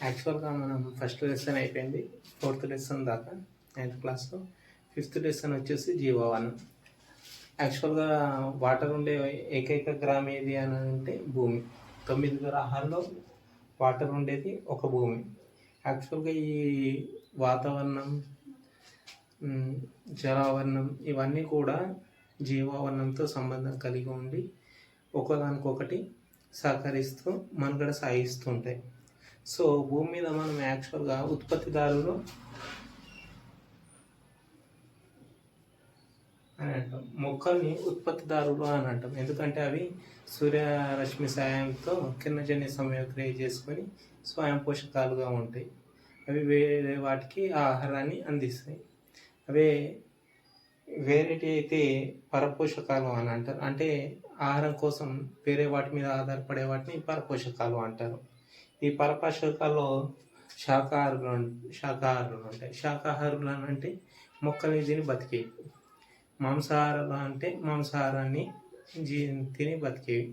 యాక్చువల్‌గా మనం first lesson అయిపోయింది. ఫోర్త్ లెసన్ దాకా నైన్త్ క్లాస్‌లో. ఫిఫ్త్ లెసన్ వచ్చేసి జీవవనం. యాక్చువల్‌గా వాటర్ ఉండే ఏకైక గ్రహం ఏది అని అంటే భూమి. 9 గ్రహాల్లో వాటర్ ఉండేది ఒక భూమి. యాక్చువల్‌గా ఈ వాతావరణం, జలావరణం ఇవన్నీ కూడా జీవావరణంతో సంబంధం కలిగి ఉండి ఒకదానికొకటి సహకరిస్తూ మనుగడ సాగిస్తూ ఉంటాయి. సో భూమి మీద మనం యాక్చువల్గా ఉత్పత్తిదారులు అని అంటాం. మొక్కల్ని ఉత్పత్తిదారులు అని అంటాం. ఎందుకంటే అవి సూర్యరశ్మి సాయంతో కిరణజన్య సంయోగక్రియ చేసుకొని స్వయం పోషకాలుగా ఉంటాయి. అవి వేరే వాటికి ఆహారాన్ని అందిస్తాయి. అవే వేరేటి అయితే పరపోషకాలు అని అంటారు. అంటే ఆహారం కోసం వేరే వాటి మీద ఆధారపడే వాటిని పరపోషకాలు అంటారు. ఈ పరపోషకాల్లో శాకాహారులు ఉంటాయి. శాకాహారులు అని అంటే మొక్కలు తిని బతికేవి. మాంసాహారులు అంటే మాంసాహారాన్ని తిని బతికేవి.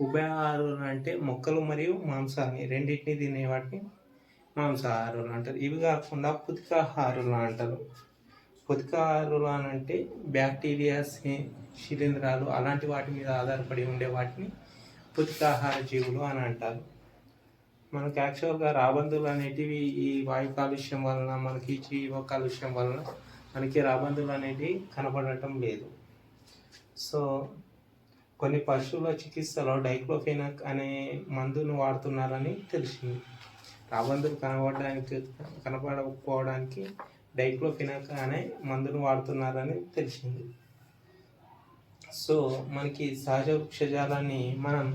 ఉభయాహారులు అంటే మొక్కలు మరియు మాంసాన్ని రెండింటిని తినే వాటిని మాంసాహారులు అంటారు. ఇవి కాకుండా పుతికాహారులు అంటారు. పుతికాహారులు అని అంటే బ్యాక్టీరియా, శిలీంధ్రాలు అలాంటి వాటి మీద ఆధారపడి ఉండే వాటిని పుతికాహార జీవులు అని అంటారు. మనకు యాక్చువల్గా రాబందులు అనేటివి ఈ వాయు కాలుష్యం వలన, మనకి జీవ కాలుష్యం వలన మనకి రాబందులు అనేటివి కనపడటం లేదు. సో కొన్ని పశువుల చికిత్సలో డైక్లోఫెనాక్ అనే మందును వాడుతున్నారని తెలిసింది. రాబందులు కనపడకపోవడానికి డైక్లోఫెనాక్ అనే మందును వాడుతున్నారని తెలిసింది. సో మనకి సహజ వృక్షజాలాన్ని మనం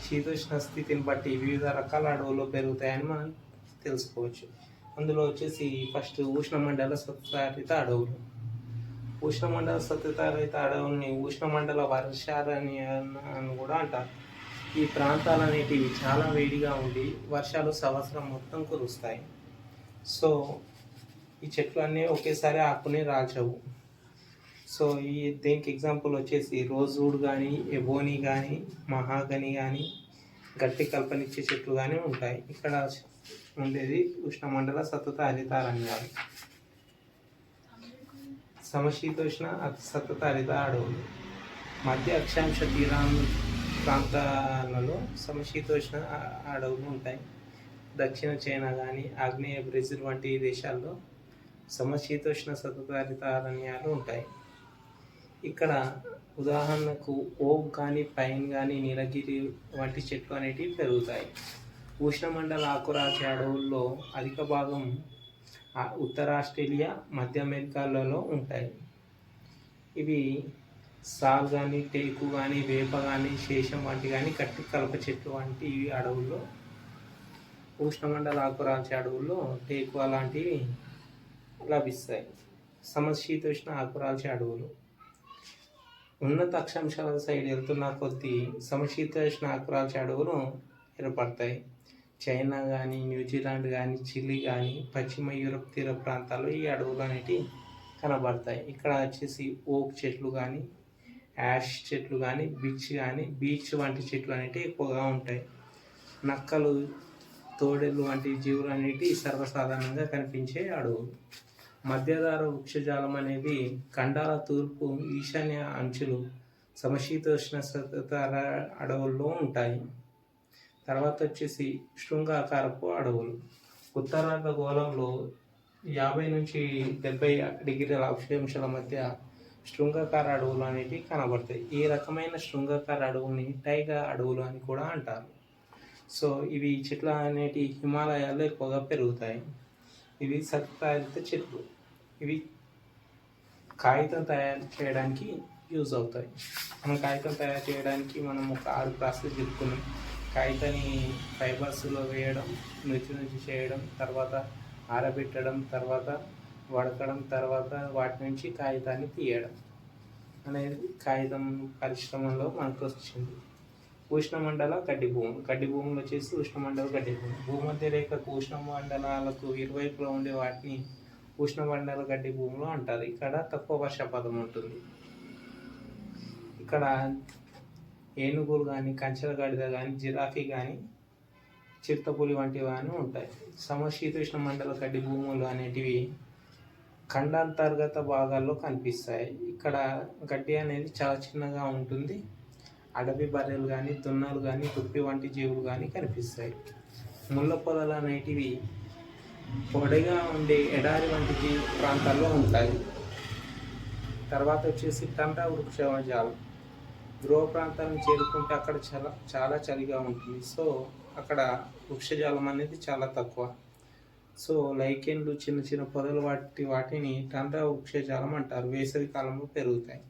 శీతోష్ణ స్థితిని బట్టి వివిధ రకాల అడవుల్లో పెరుగుతాయని మనం తెలుసుకోవచ్చు. అందులో వచ్చేసి ఫస్ట్ ఉష్ణమండల సత్తారిత అడవులు. ఉష్ణమండల సత్తారిత అడవుల్ని ఉష్ణమండల వర్షారణ్య అని కూడా అంటారు. ఈ ప్రాంతాలు అనేటివి చాలా వేడిగా ఉండి వర్షాలు సంవత్సరం మొత్తం కురుస్తాయి. సో ఈ చెట్లు అన్నీ ఒకేసారి ఆకుని రాల్చవు. సో దీనికి ఎగ్జాంపుల్ వచ్చేసి రోజ్వుడ్ కానీ, ఎబోనీ కానీ, మహాగని కానీ, గట్టి కల్పనిచ్చే చెట్లు కానీ ఉంటాయి. ఇక్కడ ఉండేది ఉష్ణమండల సతత హరిత అరణ్యాలు. సమశీతోష్ణ సతత హరిత అడవులు. మధ్య అక్షాంశ ప్రాంతాలలో సమశీతోష్ణ అడవులు ఉంటాయి. దక్షిణ చైనా కానీ, ఆగ్నేయ బ్రెజిల్ వంటి దేశాల్లో సమశీతోష్ణ సతత హరిత అరణ్యాలు ఉంటాయి. ఇక్కడ ఉదాహరణకు ఓక్ కానీ, పైన్ కానీ, నీలగిరి వంటి చెట్లు అనేటివి పెరుగుతాయి. ఉష్ణమండల ఆకురాల్చే అడవుల్లో అధిక భాగం ఉత్తర ఆస్ట్రేలియా, మధ్య అమెరికాలలో ఉంటాయి. ఇవి సాల్ కానీ, టేకు కానీ, వేప కానీ, శేషం వంటి కానీ, కట్టి కలప చెట్లు వంటి అడవుల్లో, ఉష్ణమండల ఆకురాల్చే అడవుల్లో టేకు అలాంటివి లభిస్తాయి. సమశీతోష్ణ ఆకురాల్చే అడవులు. ఉన్నత అక్షాంశాల సైడ్ వెళ్తున్న కొద్దీ సమశీతోష్ణ ఆకురాల్చే అడవులు ఏర్పడతాయి. చైనా కానీ, న్యూజిలాండ్ కానీ, చిలీ కానీ, పశ్చిమ యూరప్ తీర ప్రాంతాల్లో ఈ అడవులు అనేటివి కనబడతాయి. ఇక్కడ వచ్చేసి ఓక్ చెట్లు కానీ, యాష్ చెట్లు కానీ, బీచ్ వంటి చెట్లు అనేటివి ఎక్కువగా ఉంటాయి. నక్కలు, తోడేళ్ళు వంటి జీవులు అనేటివి సర్వసాధారణంగా కనిపించే అడవులు. మధ్యధరా వృక్షజాలం అనేది ఖండాల తూర్పు, ఈశాన్య అంచులు సమశీతోష్ణ సతత అడవుల్లో ఉంటాయి. తర్వాత వచ్చేసి శృంగాకారపు అడవులు. ఉత్తరార్ధగోళంలో 50 నుంచి 70 డిగ్రీల అక్షాంశాల మధ్య శృంగాకార అడవులు అనేటివి కనబడతాయి. ఈ రకమైన శృంగాకార అడవుల్ని టైగా అడవులు అని కూడా అంటారు. సో ఇవి చెట్లు అనేటివి హిమాలయాల్లో ఎక్కువగా పెరుగుతాయి. ఇవి సతత చెట్లు. ఇవి కాగితం తయారు చేయడానికి యూజ్ అవుతాయి. మనం కాగితం తయారు చేయడానికి మనం ఒక 6 ప్రాసెస్ చెప్పుకున్నాం. కాగితాన్ని ఫైబర్స్లో వేయడం, నుంచి చేయడం, తర్వాత ఆరబెట్టడం, తర్వాత వడకడం, తర్వాత వాటి నుంచి కాగితాన్ని తీయడం అనేది కాగితం పరిశ్రమలో మనకు వచ్చింది. ఉష్ణమండల గడ్డి భూములు వచ్చేసి ఉష్ణమండల గడ్డి భూమి. భూమధ్య రేఖకు ఉష్ణమండలాలకు ఇరువైపులా ఉండే వాటిని ఉష్ణమండల గడ్డి భూములు అంటారు. ఇక్కడ తక్కువ వర్షపాతం ఉంటుంది. ఇక్కడ ఏనుగులు కానీ, కంచెల గాడిద కానీ, జిరాఫీ కానీ చిరుతపులి వంటివి అని ఉంటాయి. సమశీతోష్ణ మండల గడ్డి భూములు అనేటివి ఖండాంతర్గత భాగాల్లో కనిపిస్తాయి. ఇక్కడ గడ్డి అనేది చాలా చిన్నగా ఉంటుంది. అడవి బర్రెలు కానీ, దున్నలు కానీ, దుప్పి వంటి జీవులు కానీ కనిపిస్తాయి. ముళ్ళ పొదలు అనేటివి పొడిగా ఉండే ఎడారి వంటి ప్రాంతాల్లో ఉంటాయి. తర్వాత వచ్చేసి టండా వృక్షజాలం. ధ్రువ ప్రాంతాలను చేరుకుంటే అక్కడ చాలా చాలా చలిగా ఉంటుంది. సో అక్కడ వృక్షజాలం అనేది చాలా తక్కువ. సో లైకెన్లు, చిన్న చిన్న పొదలు వాటిని టండా వృక్షజాలం అంటారు. వేసవి కాలంలో పెరుగుతాయి.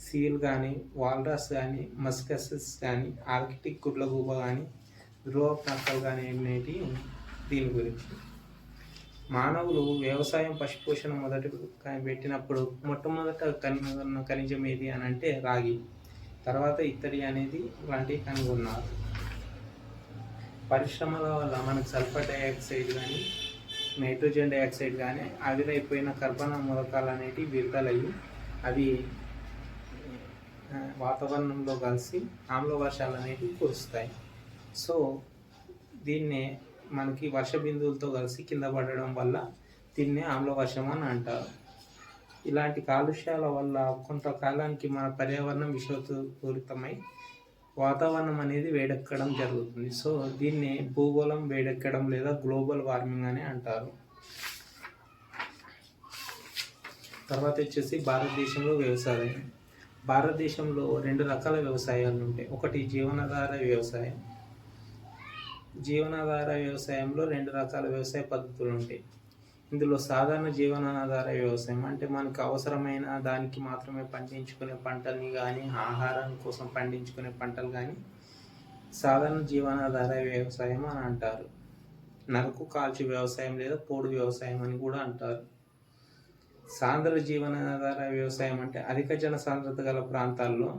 సీల్ కానీ, వాల్రస్ కానీ, మస్కసెస్ కానీ, ఆర్కిటిక్ గుడ్లగూబ కానీ, ధ్రువ ప్రాంతాలు కానీ అనేటి దీని గురించి. మానవులు వ్యవసాయం, పశుపోషణ పెట్టినప్పుడు మొట్టమొదట కనుగొన్న ఖనిజం ఏది అని అంటే రాగి. తర్వాత ఇత్తడి అనేది లాంటివి కనుగొన్నారు. పరిశ్రమల వల్ల మనకు సల్ఫర్ డైఆక్సైడ్ కానీ, నైట్రోజన్ డైఆక్సైడ్ కానీ, ఆవిరైపోయిన కర్బన మూలకాలు అనేటివి విడుదలయ్యి అవి వాతావరణంలో కలిసి ఆమ్ల వర్షాలు అనేటివి కురుస్తాయి. సో దీన్నే మనకి వర్ష బిందువులతో కలిసి కింద పడడం వల్ల దీన్నే ఆమ్ల వర్షం అని అంటారు. ఇలాంటి కాలుష్యాల వల్ల కొంతకాలానికి మన పర్యావరణం విషపూరితమై వాతావరణం అనేది వేడెక్కడం జరుగుతుంది. సో దీన్ని భూగోళం వేడెక్కడం లేదా గ్లోబల్ వార్మింగ్ అని అంటారు. తర్వాత వచ్చేసి భారతదేశంలో వ్యవసాయం. భారతదేశంలో 2 రకాల వ్యవసాయాలు ఉంటాయి. ఒకటి జీవనాధార వ్యవసాయం. జీవనాధార వ్యవసాయంలో 2 రకాల వ్యవసాయ పద్ధతులు ఉంటాయి. ఇందులో సాధారణ జీవనాధార వ్యవసాయం అంటే మనకు అవసరమైన దానికి మాత్రమే పండించుకునే పంటల్ని కానీ, ఆహారం కోసం పండించుకునే పంటలు కానీ సాధారణ జీవనాధార వ్యవసాయం అని అంటారు. నరకు కాల్చు వ్యవసాయం లేదా పోడు వ్యవసాయం అని కూడా అంటారు. సాంద్ర జీవనాధార వ్యవసాయం అంటే అధిక జన సాంద్రత గల ప్రాంతాల్లో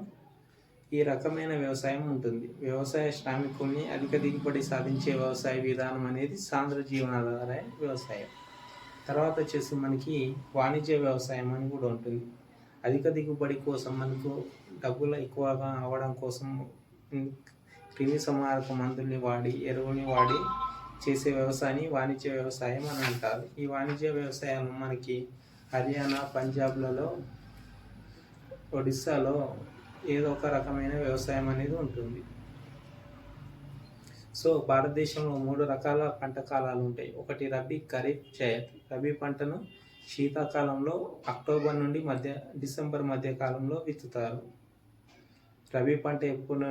ఈ రకమైన వ్యవసాయం ఉంటుంది. వ్యవసాయ శ్రామికుల్ని అధిక దిగుబడి సాధించే వ్యవసాయ విధానం అనేది సాంద్ర జీవనాధార వ్యవసాయం. తర్వాత వచ్చేసి మనకి వాణిజ్య వ్యవసాయం అని కూడా ఉంటుంది. అధిక దిగుబడి కోసం మనకు డబ్బులు ఎక్కువగా అవ్వడం కోసం క్రిమి సంహారక మందుల్ని వాడి, ఎరువుని వాడి చేసే వ్యవసాయాన్ని వాణిజ్య వ్యవసాయం అని అంటారు. ఈ వాణిజ్య వ్యవసాయం మనకి హర్యానా, పంజాబ్లలో, ఒడిస్సాలో ఏదో ఒక రకమైన వ్యవసాయం అనేది ఉంటుంది. సో భారతదేశంలో 3 రకాల పంట కాలాలు ఉంటాయి. ఒకటి రబీ, ఖరీఫ్, జైద్. రబీ పంటను శీతాకాలంలో అక్టోబర్ నుండి డిసెంబర్ మధ్య కాలంలో విత్తుతారు. రబీ పంట ఎప్పుడు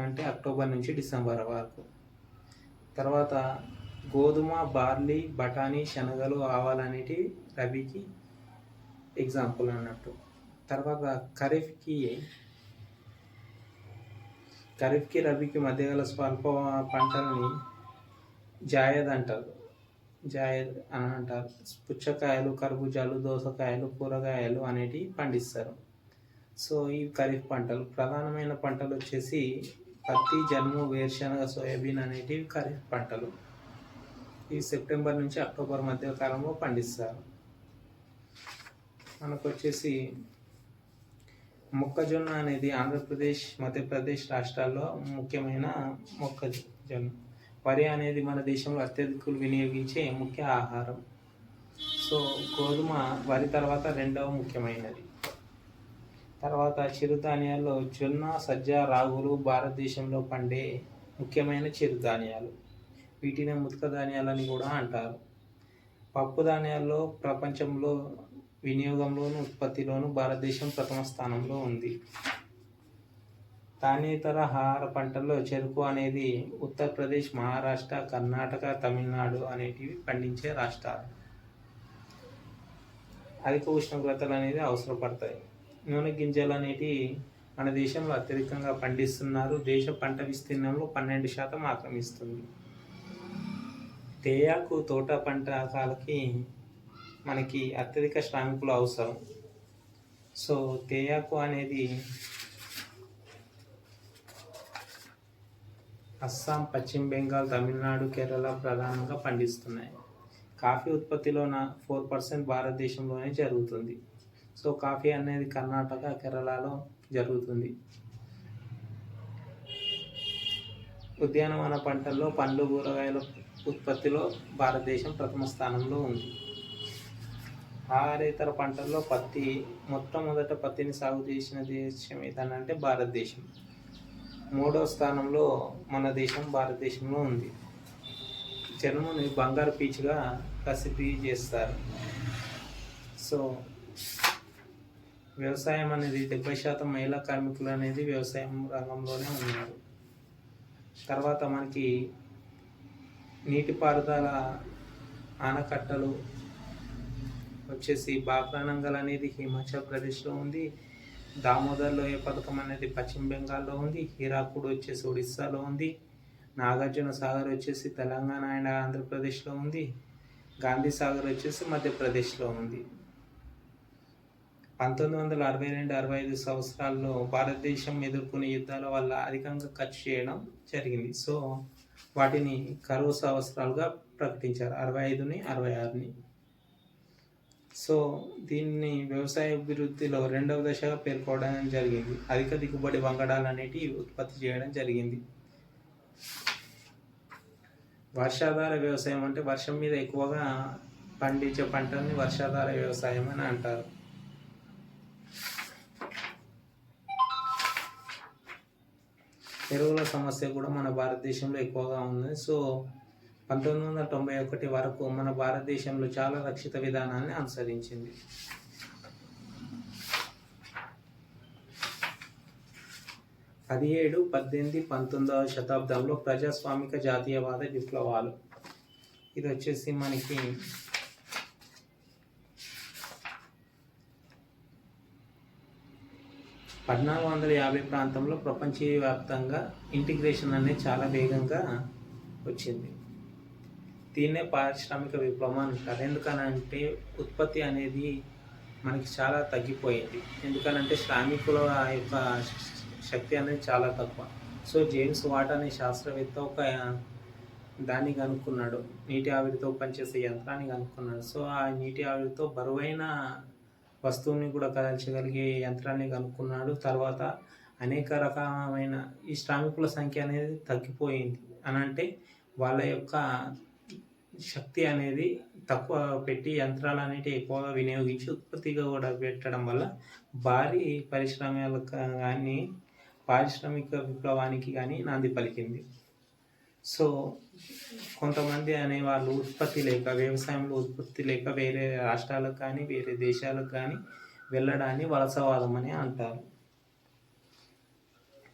అంటే అక్టోబర్ నుంచి డిసెంబర్ వరకు. తర్వాత గోధుమ, బార్లీ, బఠానీ, శనగలు, ఆవాలు అనేటివి రబీకి ఎగ్జాంపుల్ అన్నట్టు. తర్వాత ఖరీఫ్కి, రబీకి మధ్య గల స్వల్ప పంటల్ని జాయద్ అంటారు. జాయద్ అని అంటారు. పుచ్చకాయలు, కర్బూజాలు, దోసకాయలు, కూరగాయలు అనేటివి పండిస్తారు. సో ఈ ఖరీఫ్ పంటలు. ప్రధానమైన పంటలు వచ్చేసి పత్తి, జనుము, వేరుశనగ, సోయాబీన్ అనేటివి ఖరీఫ్ పంటలు. ఈ సెప్టెంబర్ నుంచి అక్టోబర్ మధ్య కాలంలో పండిస్తారు. మనకు వచ్చేసి మొక్కజొన్న అనేది ఆంధ్రప్రదేశ్, మధ్యప్రదేశ్ రాష్ట్రాల్లో ముఖ్యమైన మొక్కజొన్న. వరి అనేది మన దేశంలో అత్యధికులు వినియోగించే ముఖ్య ఆహారం. సో గోధుమ వరి తర్వాత 2వ ముఖ్యమైనది. తర్వాత చిరుధాన్యాల్లో జొన్న, సజ్జ, రాగులు భారతదేశంలో పండే ముఖ్యమైన చిరుధాన్యాలు. వీటిని ముతక ధాన్యాలని కూడా అంటారు. పప్పు ధాన్యాల్లో ప్రపంచంలో వినియోగంలోను, ఉత్పత్తిలోను భారతదేశం ప్రథమ స్థానంలో ఉంది. ధాన్యేతర ఆహార పంటల్లో చెరుకు అనేది ఉత్తరప్రదేశ్, మహారాష్ట్ర, కర్ణాటక, తమిళనాడు అనేటివి పండించే రాష్ట్రాలు. అధిక ఉష్ణోగ్రతలు అనేది అవసరపడతాయి. నూనె గింజలు అనేటివి మన దేశంలో అత్యధికంగా పండిస్తున్నారు. దేశ పంట విస్తీర్ణంలో 12% మాత్రం ఇస్తుంది. తేయాకు తోట పంట రకాలకి మనకి అత్యధిక శ్రామికులు అవసరం. సో తేయాకు అనేది అస్సాం, పశ్చిమ బెంగాల్, తమిళనాడు, కేరళ ప్రధానంగా పండిస్తున్నాయి. కాఫీ ఉత్పత్తిలో 4% భారతదేశంలోనే జరుగుతుంది. సో కాఫీ అనేది కర్ణాటక, కేరళలో జరుగుతుంది. ఉద్యానవన పంటల్లో పండ్లు కూరగాయల ఉత్పత్తిలో భారతదేశం ప్రథమ స్థానంలో ఉంది. ఆహారేతర పంటల్లో పత్తి, మొట్టమొదట పత్తిని సాగు చేసిన దేశం ఏదనంటే భారతదేశం. మూడవ స్థానంలో మన దేశం భారతదేశంలో ఉంది. చర్మంని బంగారు పీచుగా ప్రసిద్ధి చేస్తారు. సో వ్యవసాయం అనేది 70% మహిళా కార్మికులు అనేది వ్యవసాయం రంగంలోనే ఉన్నారు. తర్వాత మనకి నీటిపారుదల ఆనకట్టలు వచ్చేసి బాక్రానంగల్ అనేది హిమాచల్ ప్రదేశ్లో ఉంది. దామోదర్ లోయ పథకం అనేది పశ్చిమ బెంగాల్లో ఉంది. హీరాకుడ్ వచ్చేసి ఒడిస్సాలో ఉంది. నాగార్జున సాగర్ వచ్చేసి తెలంగాణ అండ్ ఆంధ్రప్రదేశ్లో ఉంది. గాంధీ సాగర్ వచ్చేసి మధ్యప్రదేశ్లో ఉంది. 1962-65 సంవత్సరాల్లో భారతదేశం ఎదుర్కొనే యుద్ధాల వల్ల అధికంగా ఖర్చు చేయడం జరిగింది. సో వాటిని కరువు సంవత్సరాలుగా ప్రకటించారు, 65ని 66ని. సో దీన్ని వ్యవసాయ అభివృద్ధిలో రెండవ దశగా పేర్కోవడం జరిగింది. అధిక దిగుబడి వంగడాలు అనేటివి ఉత్పత్తి చేయడం జరిగింది. వర్షాధార వ్యవసాయం అంటే వర్షం మీద ఎక్కువగా పండించే పంటల్ని వర్షాధార వ్యవసాయం అని అంటారు. ఎరువుల సమస్య కూడా మన భారతదేశంలో ఎక్కువగా ఉంది. సో 1991 వరకు మన భారతదేశంలో చాలా రక్షిత విధానాన్ని అనుసరించింది. పదిహేడు, 18, 19వ శతాబ్దంలో ప్రజాస్వామిక జాతీయవాద విప్లవాలు. ఇది వచ్చేసి మనకి 1450 ప్రాంతంలో ప్రపంచవ్యాప్తంగా ఇంటిగ్రేషన్ అనేది చాలా వేగంగా వచ్చింది. దీన్నే పారిశ్రామిక విప్లవం అంటారు. ఎందుకనంటే ఉత్పత్తి అనేది మనకి చాలా తగ్గిపోయింది. ఎందుకనంటే శ్రామికుల యొక్క శక్తి అనేది చాలా తక్కువ. సో జేమ్స్ వాట్ అనే శాస్త్రవేత్త ఒక దాన్ని కనుక్కున్నాడు, నీటి ఆవిరితో పనిచేసే యంత్రాన్ని కనుక్కున్నాడు. సో ఆ నీటి ఆవిరితో బరువైన వస్తువుని కూడా కదల్చగలిగే యంత్రాన్ని కనుక్కున్నాడు. తర్వాత అనేక రకమైన ఈ శ్రామికుల సంఖ్య అనేది తగ్గిపోయింది అని అంటే వాళ్ళ యొక్క శక్తి అనేది తక్కువ పెట్టి యంత్రాలు అనేవి ఎక్కువగా వినియోగించి ఉత్పత్తిగా కూడా పెట్టడం వల్ల భారీ పరిశ్రమలకు కానీ పారిశ్రామిక విప్లవానికి కానీ నాంది పలికింది. సో కొంతమంది అనేవాళ్ళు ఉత్పత్తి లేక, వ్యవసాయంలో ఉత్పత్తి లేక వేరే రాష్ట్రాలకు కానీ వేరే దేశాలకు కానీ వెళ్ళడాన్ని వలసవాదం అని అంటారు.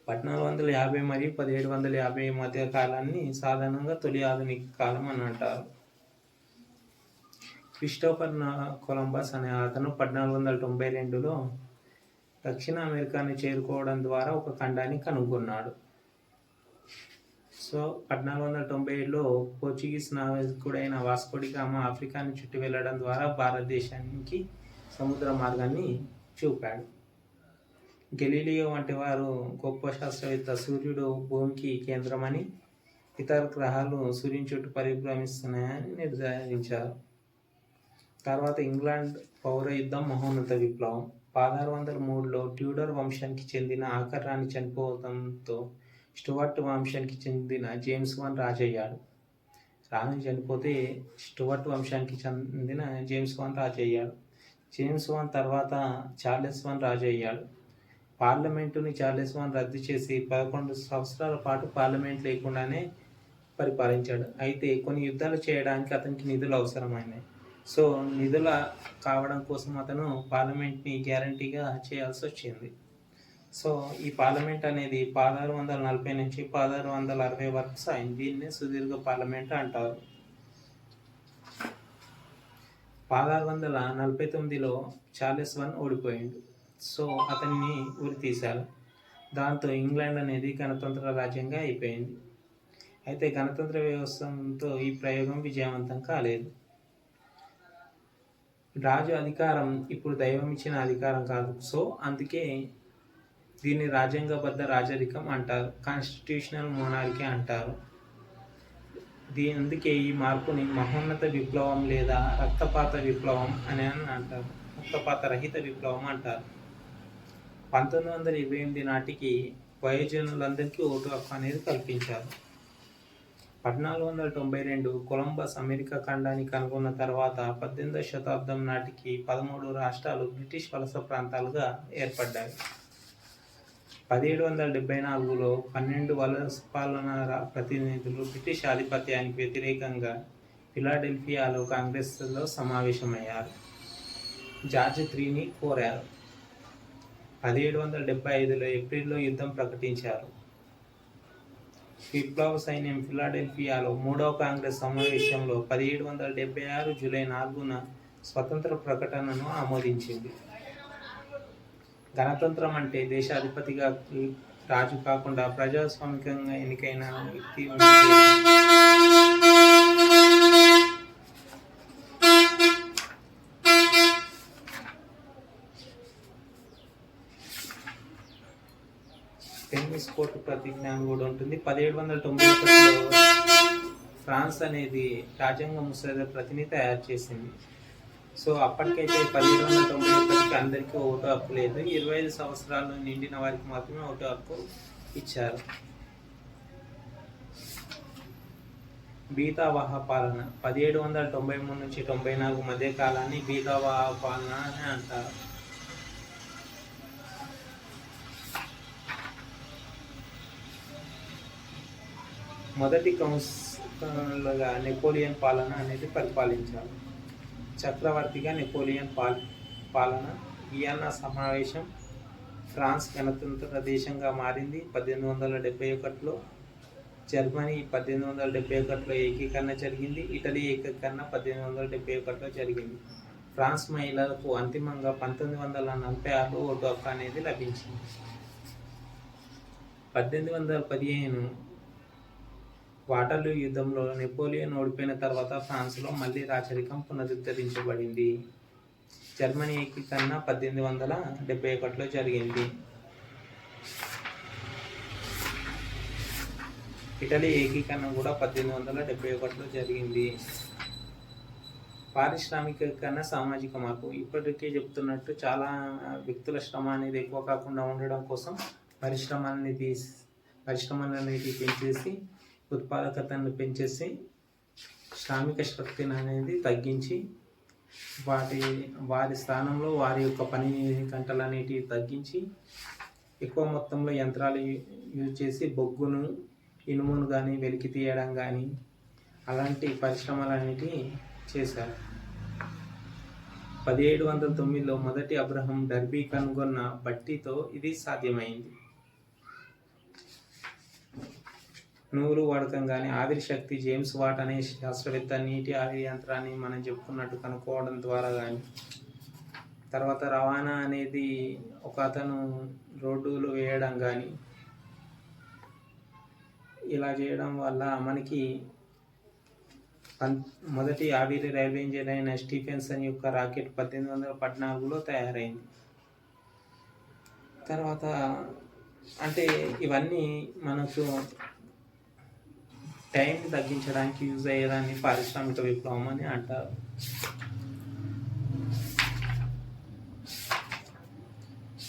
1450 మరియు 1750 మధ్య కాలాన్ని సాధారణంగా తొలి ఆధునిక కాలం అని అంటారు. క్రిస్టోఫర్ కొలంబస్ అనే అతను 1492లో దక్షిణ అమెరికాని చేరుకోవడం ద్వారా ఒక ఖండాన్ని కనుగొన్నాడు. సో 1497లో పోర్చుగీస్ నావికుడైన వాస్కో డి గామా ఆఫ్రికాని చుట్టి వెళ్ళడం ద్వారా భారతదేశానికి సముద్ర మార్గాన్ని చూపాడు. గెలీలియో వంటి వారు గొప్ప శాస్త్రవేత్త సూర్యుడు భూమికి కేంద్రమని, ఇతర గ్రహాలు సూర్యుని చుట్టూ పరిభ్రమిస్తున్నాయని నిర్ధారించారు. తర్వాత ఇంగ్లాండ్ పౌర యుద్ధం, మహోన్నత విప్లవం. 1603లో ట్యూడర్ వంశానికి చెందిన ఆఖర్ రాణి చనిపోవడంతో స్టువర్ట్ వంశానికి చెందిన జేమ్స్ వన్ రాజయ్యాడు. రాణి చనిపోతే స్టువర్ట్ వంశానికి చెందిన జేమ్స్ వన్ రాజయ్యాడు. జేమ్స్ వన్ తర్వాత చార్లెస్ వన్ రాజయ్యాడు. పార్లమెంటుని చార్లెస్ వన్ రద్దు చేసి 11 సంవత్సరాల పాటు పార్లమెంట్ లేకుండానే పరిపాలించాడు. అయితే కొన్ని యుద్ధాలు చేయడానికి అతనికి నిధులు అవసరమైనాయి. సో నిధుల కావడం కోసం అతను పార్లమెంట్ని గ్యారంటీగా చేయాల్సి వచ్చింది. సో ఈ పార్లమెంట్ అనేది 1640 నుంచి 1660 వరకు సాగింది. దీన్నే సుదీర్ఘ పార్లమెంట్ అంటారు. 1649లో చార్లెస్ వన్ ఓడిపోయిండు. సో అతన్ని ఉరి తీశారు. దాంతో ఇంగ్లాండ్ అనేది గణతంత్ర రాజ్యంగా అయిపోయింది. అయితే గణతంత్ర వ్యవస్థతో ఈ ప్రయోగం విజయవంతం కాలేదు. రాజు అధికారం ఇప్పుడు దైవం ఇచ్చిన అధికారం కాదు. సో అందుకే దీన్ని రాజ్యాంగబద్ధ రాజరికం అంటారు, కాన్స్టిట్యూషనల్ మోనార్కీ అంటారు. అందుకే ఈ మార్పుని మహోన్నత విప్లవం లేదా రక్తపాత విప్లవం అని అంటారు, రక్తపాత రహిత విప్లవం అంటారు. 1928 నాటికి వయోజనులందరికీ ఓటు హక్కు అనేది కల్పించారు. 1492 కొలంబస్ అమెరికా ఖండాన్ని కనుగొన్న తర్వాత 18వ శతాబ్దం నాటికి 13 రాష్ట్రాలు బ్రిటిష్ వలస ప్రాంతాలుగా ఏర్పడ్డాయి. 1774లో 12 వలస పాలనా ప్రతినిధులు బ్రిటిష్ ఆధిపత్యానికి వ్యతిరేకంగా ఫిలాడెల్ఫియాలో కాంగ్రెస్లో సమావేశమయ్యారు. జార్జ్ త్రీని కోరారు. 1775లో ఏప్రిల్లో యుద్ధం ప్రకటించారు. విప్లవ సైన్యం ఫిలాడెల్ఫియాలో 3వ కాంగ్రెస్ సమావేశంలో 1776 జూలై 4న స్వతంత్ర ప్రకటనను ఆమోదించింది. గణతంత్రం అంటే దేశాధిపతిగా రాజు కాకుండా ప్రజాస్వామికంగా ఎన్నికైన వ్యక్తి ఉండే టెన్నిస్ కోర్టు ప్రతిజ్ఞ కూడా ఉంటుంది. 1791లో ఫ్రాన్స్ అనేది రాజ్యాంగ ముసాయిదా ప్రతిని తయారు చేసింది. సో అప్పటికైతే 1791కి అందరికీ ఓటు హక్కు లేదు. 25 సంవత్సరాలు నిండిన వారికి మాత్రమే ఓటు హక్కు ఇచ్చారు. బీతావాహ పాలన 1793 నుంచి 94 మధ్య కాలాన్ని బీతావాహ పాలన అని అంటారు. మొదటి కౌన్సిల్గా నెపోలియన్ పాలన అనేది పరిపాలించారు. చక్రవర్తిగా నెపోలియన్ పాలన. వియన్నా సమావేశం. ఫ్రాన్స్ గణతంత్ర దేశంగా మారింది 1871లో. జర్మనీ 1871లో ఏకీకరణ జరిగింది. ఇటలీ ఏకీకరణ 1871లో జరిగింది. ఫ్రాన్స్ మహిళలకు అంతిమంగా 1946లో ఓటు హక్కు అనేది లభించింది. 1815 వాటర్లూ యుద్ధంలో నెపోలియన్ ఓడిపోయిన తర్వాత ఫ్రాన్స్లో మళ్ళీ రాచరికం పునరుద్ధరించబడింది. జర్మనీ ఏకీకరణ 1871లో జరిగింది. ఇటలీ ఏకీకరణ కూడా 1871లో జరిగింది. పారిశ్రామికీకరణ, సామాజిక మార్పు. ఇప్పటికే చెప్తున్నట్టు చాలా వ్యక్తుల శ్రమ అనేది ఎక్కువ కాకుండా ఉండడం కోసం పరిశ్రమలనేది పెంచేసి ఉత్పాదకతను పెంచేసి శ్రామిక శక్తిని అనేది తగ్గించి వారి స్థానంలో వారి యొక్క పని గంటలు అనేటివి తగ్గించి ఎక్కువ మొత్తంలో యంత్రాలు యూజ్ చేసి బొగ్గును, ఇనుమును కానీ వెలికి తీయడం కానీ అలాంటి పరిశ్రమలు అనేటివి చేశారు. 1709లో మొదటి అబ్రహం డర్బీ కనుగొన్న బట్టీతో ఇది సాధ్యమైంది. నూలు వాడకం కానీ ఆవిరి శక్తి. జేమ్స్ వాట్ అనే శాస్త్రవేత్త నీటి ఆవిరి యంత్రాన్ని మనం చెప్పుకున్నట్టు కనుక్కోవడం ద్వారా కానీ, తర్వాత రవాణా అనేది ఒక అతను రోడ్డులు వేయడం కానీ ఇలా చేయడం వల్ల మనకి మొదటి ఆవిరి రైల్వే ఇంజిన్ అయిన స్టీఫెన్సన్ యొక్క రాకెట్ 1814లో తయారైంది. తర్వాత అంటే ఇవన్నీ మనకు టైం తగ్గించడానికి యూజ్ అయ్యేదాన్ని పారిశ్రామిక విప్లవం అని అంటారు.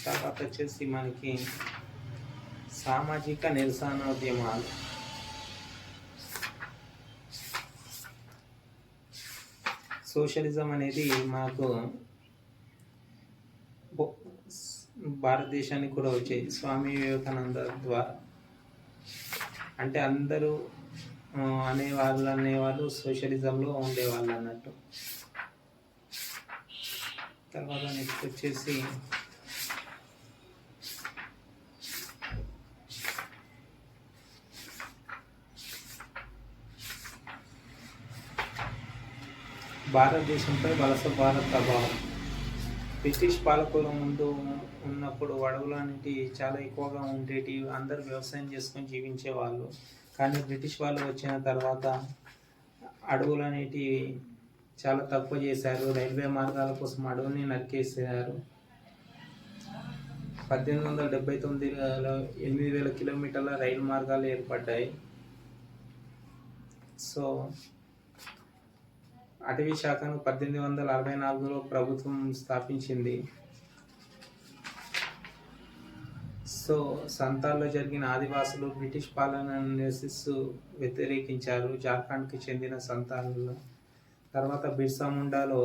తర్వాత వచ్చేసి మనకి సామాజిక నిరసనోద్యమాలు. సోషలిజం అనేది మాకు భారతదేశానికి కూడా వచ్చేది స్వామి వివేకానంద ద్వారా. అంటే అందరూ అనేవాళ్ళు సోషలిజంలో ఉండేవాళ్ళు అన్నట్టు. తర్వాత నెక్స్ట్ వచ్చేసి భారతదేశంపై వలస భారత ప్రభావం. బ్రిటిష్ పాలకుల ముందు ఉన్నప్పుడు అడవులు అనేటివి చాలా ఎక్కువగా ఉండేవి. అందరూ వ్యవసాయం చేసుకొని జీవించేవాళ్ళు. కానీ బ్రిటిష్ వాళ్ళు వచ్చిన తర్వాత అడవులు అనేటివి చాలా తక్కువ చేశారు. రైల్వే మార్గాల కోసం అడవుని నరికేసారు. 1879లో 8000 కిలోమీటర్ల రైలు మార్గాలు ఏర్పడ్డాయి. సో అటవీ శాఖను 1864లో ప్రభుత్వం స్థాపించింది. సో సంతాల్లో జరిగిన ఆదివాసులు బ్రిటిష్ పాలనను నిరసిస్తూ వ్యతిరేకించారు జార్ఖండ్కి చెందిన సంతాల్లో. తర్వాత బిర్సా ముండాలో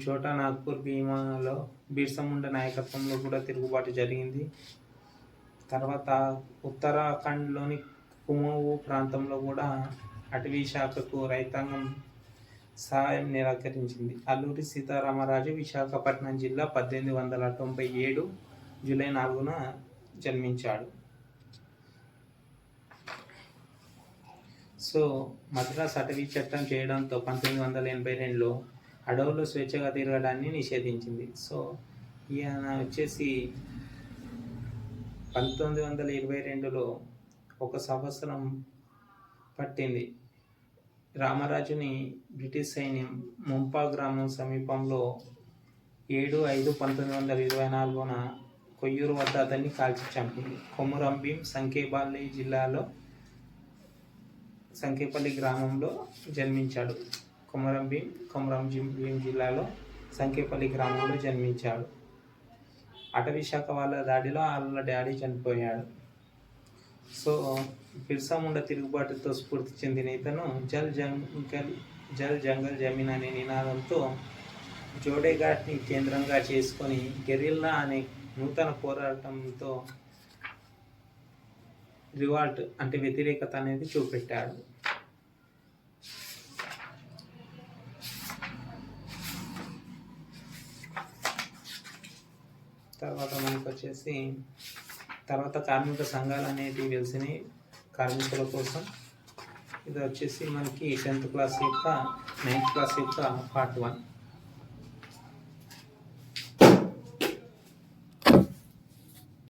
చోటా నాగ్పూర్ భీమాలో బిర్సా ముండా నాయకత్వంలో కూడా తిరుగుబాటు జరిగింది. తర్వాత ఉత్తరాఖండ్లోని కుమావు ప్రాంతంలో కూడా అటవీ శాఖకు రైతాంగం సహాయం నిరాకరించింది. అల్లూరి సీతారామరాజు విశాఖపట్నం జిల్లా 1897 జూలై 4న జన్మించాడు. సో మద్రాస్ అటవీ చట్టం చేయడంతో 1982లో అడవుల్లో స్వేచ్ఛగా తిరగడాన్ని నిషేధించింది. సో ఈయన వచ్చేసి 1922లో 1 సంవత్సరం పట్టింది రామరాజుని బ్రిటిష్ సైన్యం ముంపా గ్రామం సమీపంలో 7/5/1924న కొయ్యూరు వద్ద అతన్ని కాల్చి చంపింది. కొమురంభీం సంకేపల్లి జిల్లాలో సంకేపల్లి గ్రామంలో జన్మించాడు. కొమురంభీం జిల్లాలో సంకేపల్లి గ్రామంలో జన్మించాడు. అటవీ శాఖ వాళ్ళ దాడిలో వాళ్ళ డాడీ చనిపోయాడు. సో బిర్సా ముండా తిరుగుబాటుతో స్ఫూర్తి చెందిన ఇతను జల్ జంగల్ జమీన్ అనే నినాదంతో జోడేఘాట్ని కేంద్రంగా చేసుకొని గెరిల్లా అనే నూతన పోరాటంతో రివాల్ట్ అంటే వ్యతిరేకత అనేది చూపెట్టాడు. తర్వాత మనకు వచ్చేసి తర్వాత కార్మిక సంఘాలు అనేటివి వెలిసినాయి కార్మికుల కోసం. ఇది వచ్చేసి మనకి 10th క్లాస్ యొక్క 9th క్లాస్ యొక్క పార్ట్ 1.